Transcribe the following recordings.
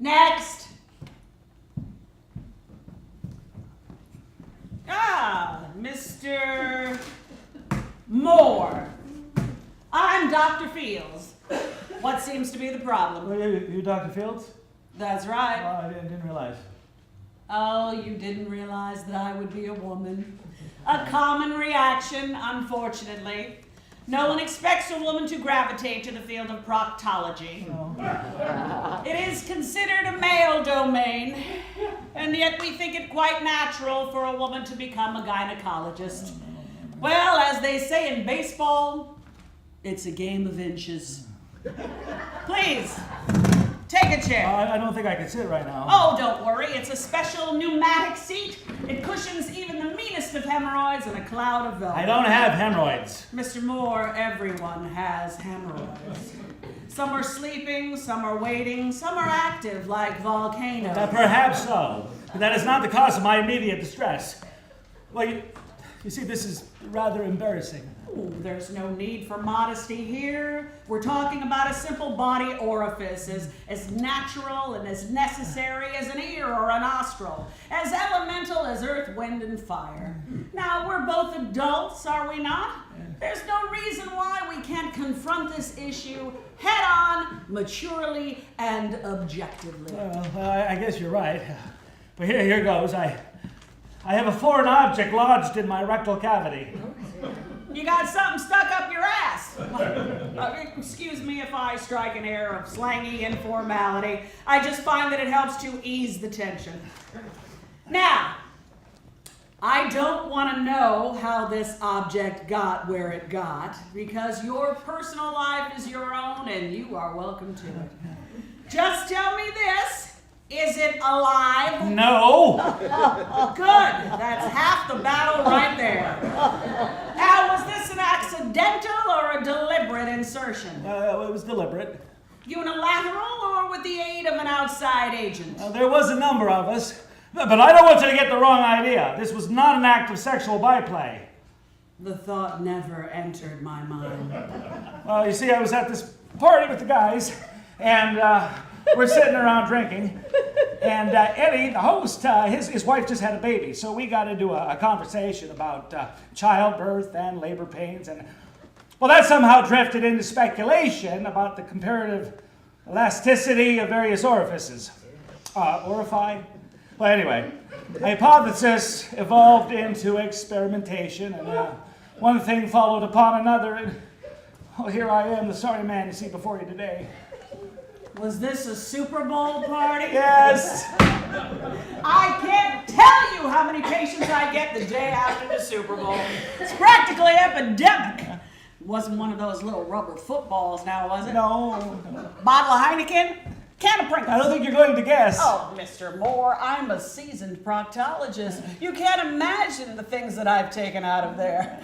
Next. Mr. Moore. I'm Dr. Fields. What seems to be the problem? Oh, you Dr. Fields? That's right. Oh, I didn't realize. Oh, you didn't realize that I would be a woman. A common reaction, unfortunately. No one expects a woman to gravitate to the field of proctology. Oh. It is considered a male domain, and yet we think it quite natural for a woman to become a gynecologist. Well, as they say in baseball, it's a game of inches. Please, take a chair. I don't think I can sit right now. Oh, don't worry. It's a special pneumatic seat. It cushions even the meanest of hemorrhoids in a cloud of velvet. I don't have hemorrhoids. Mr. Moore, everyone has hemorrhoids. Some are sleeping, some are waiting, some are active like volcanoes. Perhaps so. But that is not the cause of my immediate distress. Well, you see, this is rather embarrassing. Oh, there's no need for modesty here. We're talking about a simple body orifice, as natural and as necessary as an ear or a nostril, as elemental as earth, wind, and fire. Now, we're both adults, are we not? There's no reason why we can't confront this issue head-on, maturely, and objectively. Well, I guess you're right. But here goes. I have a foreign object lodged in my rectal cavity. You got something stuck up your ass. Excuse me if I strike an air of slangy informality. I just find that it helps to ease the tension. Now, I don't want to know how this object got where it got, because your personal life is your own and you are welcome to it. Just tell me this. Is it alive? No. Good. That's half the battle right there. Now, was this an accidental or a deliberate insertion? It was deliberate. Unilateral or with the aid of an outside agent? There was a number of us. But I don't want you to get the wrong idea. This was not an act of sexual byplay. The thought never entered my mind. Well, you see, I was at this party with the guys, and we're sitting around drinking. And Eddie, the host, his wife just had a baby, so we got into a conversation about childbirth and labor pains. And, well, that somehow drifted into speculation about the comparative elasticity of various orifices. Orifi? Well, anyway, the hypothesis evolved into experimentation, and one thing followed upon another, and well, here I am, the sorry man you see before you today. Was this a Super Bowl party? Yes. I can't tell you how many patients I get the day after the Super Bowl. It's practically epidemic. It wasn't one of those little rubber footballs now, was it? No. Bottle of Heineken? Can of Pringles? I don't think you're going to guess. Oh, Mr. Moore, I'm a seasoned proctologist. You can't imagine the things that I've taken out of there.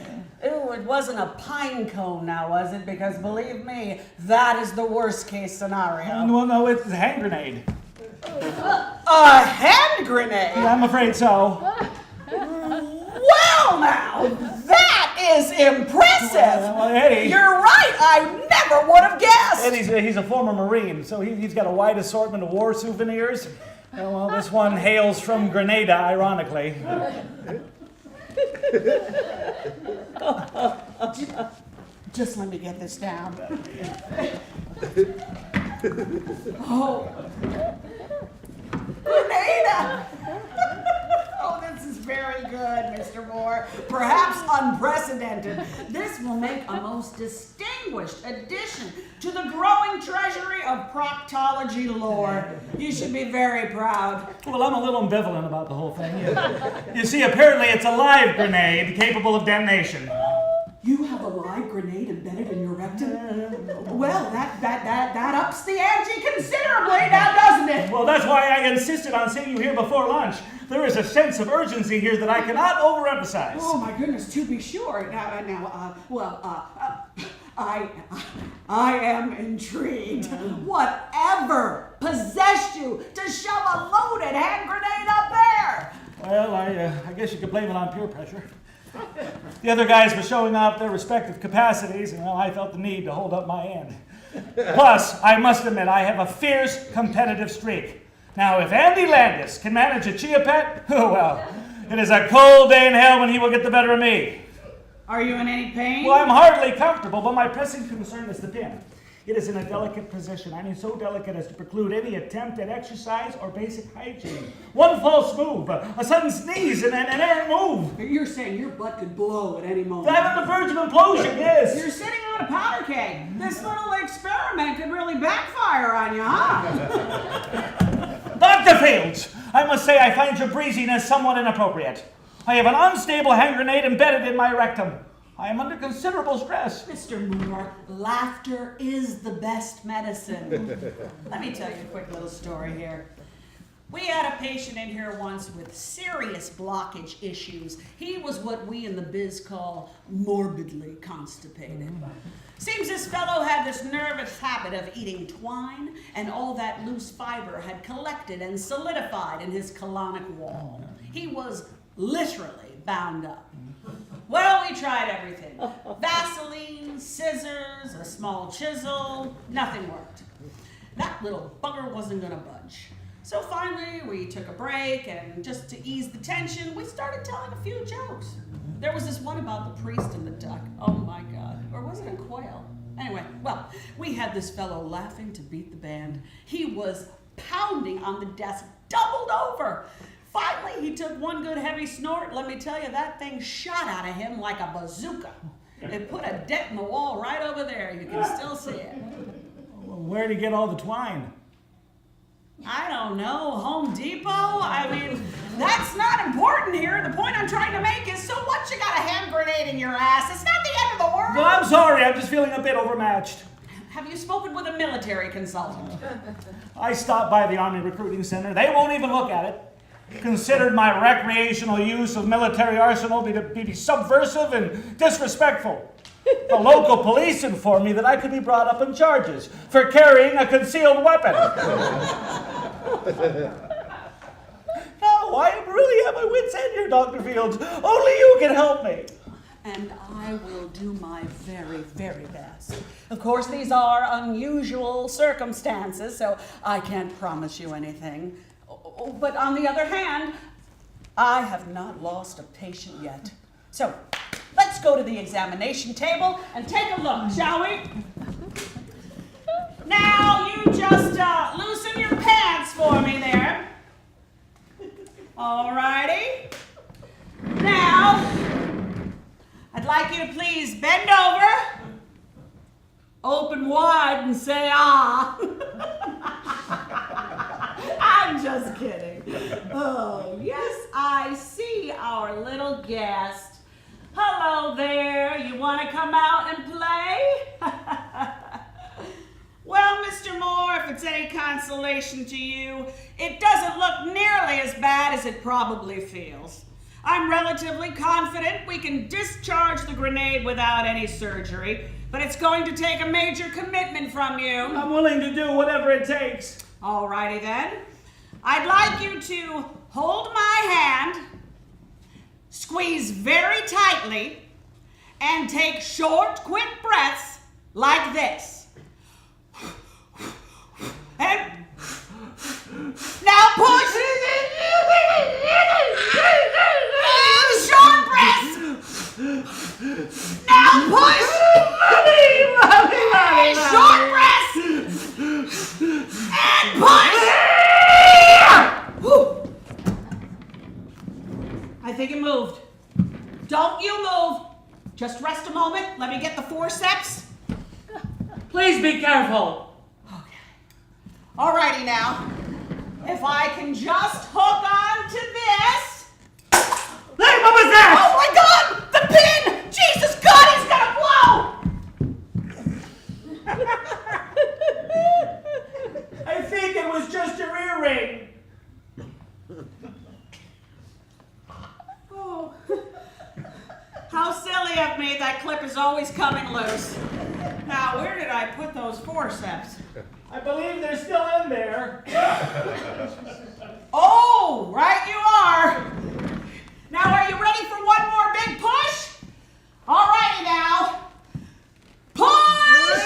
Ooh, it wasn't a pine cone now, was it? Because believe me, that is the worst case scenario. Well, no, it's a hand grenade. A hand grenade? Yeah, I'm afraid so. Well, now, that is impressive. Well, Eddie. You're right. I never would have guessed. Eddie's a former Marine, so he's got a wide assortment of war souvenirs. Well, this one hails from Grenada, ironically. Just let me get this down. Oh. Grenada! Oh, this is very good, Mr. Moore. Perhaps unprecedented. This will make a most distinguished addition to the growing treasury of proctology lore. You should be very proud. Well, I'm a little ambivalent about the whole thing. You see, apparently it's a live grenade capable of damnation. You have a live grenade embedded in your rectum? Well, that ups the ante considerably now, doesn't it? Well, that's why I insisted on seeing you here before lunch. There is a sense of urgency here that I cannot overemphasize. Oh, my goodness, to be sure. I am intrigued. Whatever possessed you to shove a loaded hand grenade up there? Well, I guess you could blame it on peer pressure. The other guys were showing off their respective capacities, and well, I felt the need to hold up my end. Plus, I must admit, I have a fierce competitive streak. Now, if Andy Landis can manage a chia pet, oh well, it is a cold day in hell when he will get the better of me. Are you in any pain? Well, I'm hardly comfortable, but my pressing concern is the pin. It is in a delicate position. I mean, so delicate as to preclude any attempt at exercise or basic hygiene. One false move, a sudden sneeze, and an errant move. You're saying your butt could blow at any moment. I'm on the verge of implosion, yes. You're sitting on a powder keg. This little experiment could really backfire on you, huh? Dr. Fields, I must say I find your breeziness somewhat inappropriate. I have an unstable hand grenade embedded in my rectum. I am under considerable stress. Mr. Moore, laughter is the best medicine. Let me tell you a quick little story here. We had a patient in here once with serious blockage issues. He was what we in the biz call morbidly constipated. Seems this fellow had this nervous habit of eating twine, and all that loose fiber had collected and solidified in his colonic wall. He was literally bound up. Well, we tried everything. Vaseline, scissors, a small chisel, nothing worked. That little bugger wasn't gonna budge. So finally, we took a break, and just to ease the tension, we started telling a few jokes. There was this one about the priest and the duck. Oh my God. Or was it a quail? Anyway, well, we had this fellow laughing to beat the band. He was pounding on the desk, doubled over. Finally, he took one good heavy snort. Let me tell you, that thing shot out of him like a bazooka. It put a dent in the wall right over there. You can still see it. Where'd he get all the twine? I don't know, Home Depot? I mean, that's not important here. The point I'm trying to make is, so what, you got a hand grenade in your ass? It's not the end of the world. Well, I'm sorry, I'm just feeling a bit overmatched. Have you spoken with a military consultant? I stopped by the Army Recruiting Center. They won't even look at it. Considered my recreational use of military arsenal to be subversive and disrespectful. The local police informed me that I could be brought up on charges for carrying a concealed weapon. No, I really at my wit's end here, Dr. Fields. Only you can help me. And I will do my very, very best. Of course, these are unusual circumstances, so I can't promise you anything. But on the other hand, I have not lost a patient yet. So, let's go to the examination table and take a look, shall we? Now, you just loosen your pants for me there. All righty. Now, I'd like you to please bend over, open wide, and say, ah. I'm just kidding. Oh, yes, I see our little guest. Hello there. You want to come out and play? Well, Mr. Moore, if it's any consolation to you, it doesn't look nearly as bad as it probably feels. I'm relatively confident we can discharge the grenade without any surgery, but it's going to take a major commitment from you. I'm willing to do whatever it takes. All righty then. I'd like you to hold my hand, squeeze very tightly, and take short, quick breaths like this. And now push. And short breaths. Now push. Short breaths. And push. Whew. I think it moved. Don't you move. Just rest a moment. Let me get the forceps. Please be careful. Okay. Alrighty now. If I can just hook on to this. Hey, what was that? Oh my God! The pin! Jesus God, he's gonna blow! I think it was just your earring. Oh. How silly of me, that clip is always coming loose. Now, where did I put those forceps? I believe they're still in there. Oh, right you are. Now, are you ready for one more big push? All righty now. Push!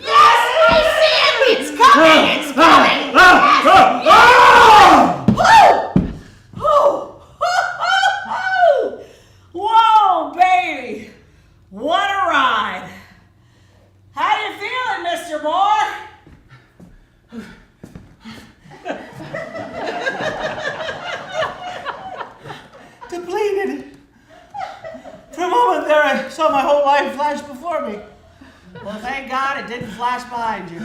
Yes, I see it! It's coming! It's coming! me. Well, thank God it didn't flash behind you.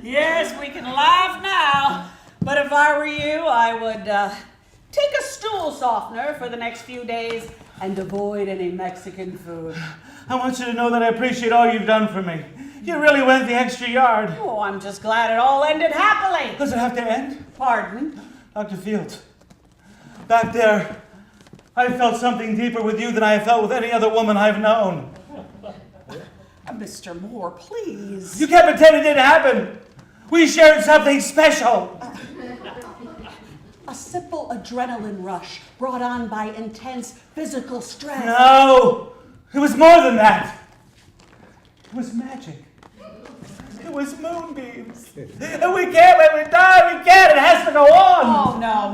Yes, we can laugh now, but if I were you, I would take a stool softener for the next few days and avoid any Mexican food. I want you to know that I appreciate all you've done for me. You really went the extra yard. Oh, I'm just glad it all ended happily. Does it have to end? Pardon? Dr. Fields, back there, I felt something deeper with you than I have felt with any other woman I've known. Mr. Moore, please. You can't pretend it didn't happen. We shared something special. A simple adrenaline rush brought on by intense physical stress. No, it was more than that. It was magic. It was moonbeams. And we can't let it die. We can't. It has to go on. Oh, no.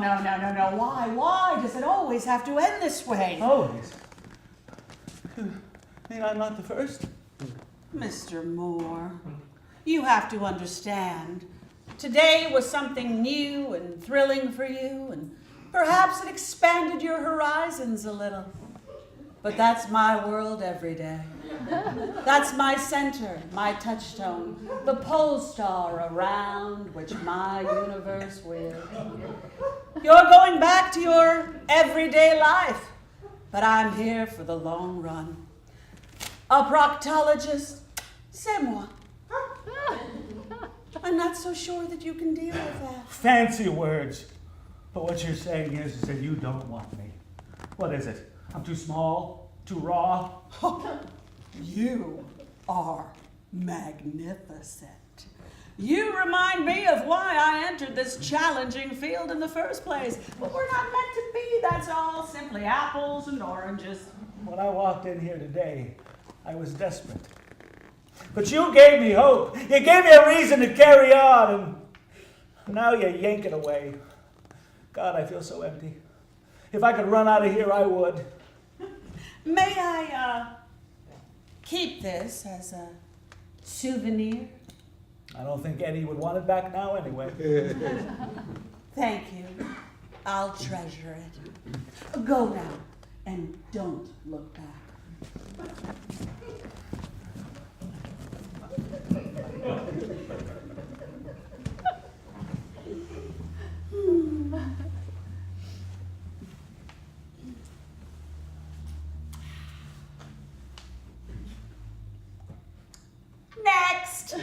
Why? Why does it always have to end this way? Always. You mean I'm not the first? Mr. Moore, you have to understand. Today was something new and thrilling for you, and perhaps it expanded your horizons a little. But that's my world every day. That's my center, my touchstone, the pole star around which my universe wheels. You're going back to your everyday life, but I'm here for the long run. A proctologist, c'est moi. I'm not so sure that you can deal with that. Fancy words. But what you're saying is that you don't want me. What is it? I'm too small? Too raw? You are magnificent. You remind me of why I entered this challenging field in the first place. But we're not meant to be, that's all. Simply apples and oranges. When I walked in here today, I was desperate. But you gave me hope. You gave me a reason to carry on, and now you yank it away. God, I feel so empty. If I could run out of here, I would. May I, keep this as a souvenir? I don't think Eddie would want it back now anyway. Thank you. I'll treasure it. Go now, and don't look back. Next.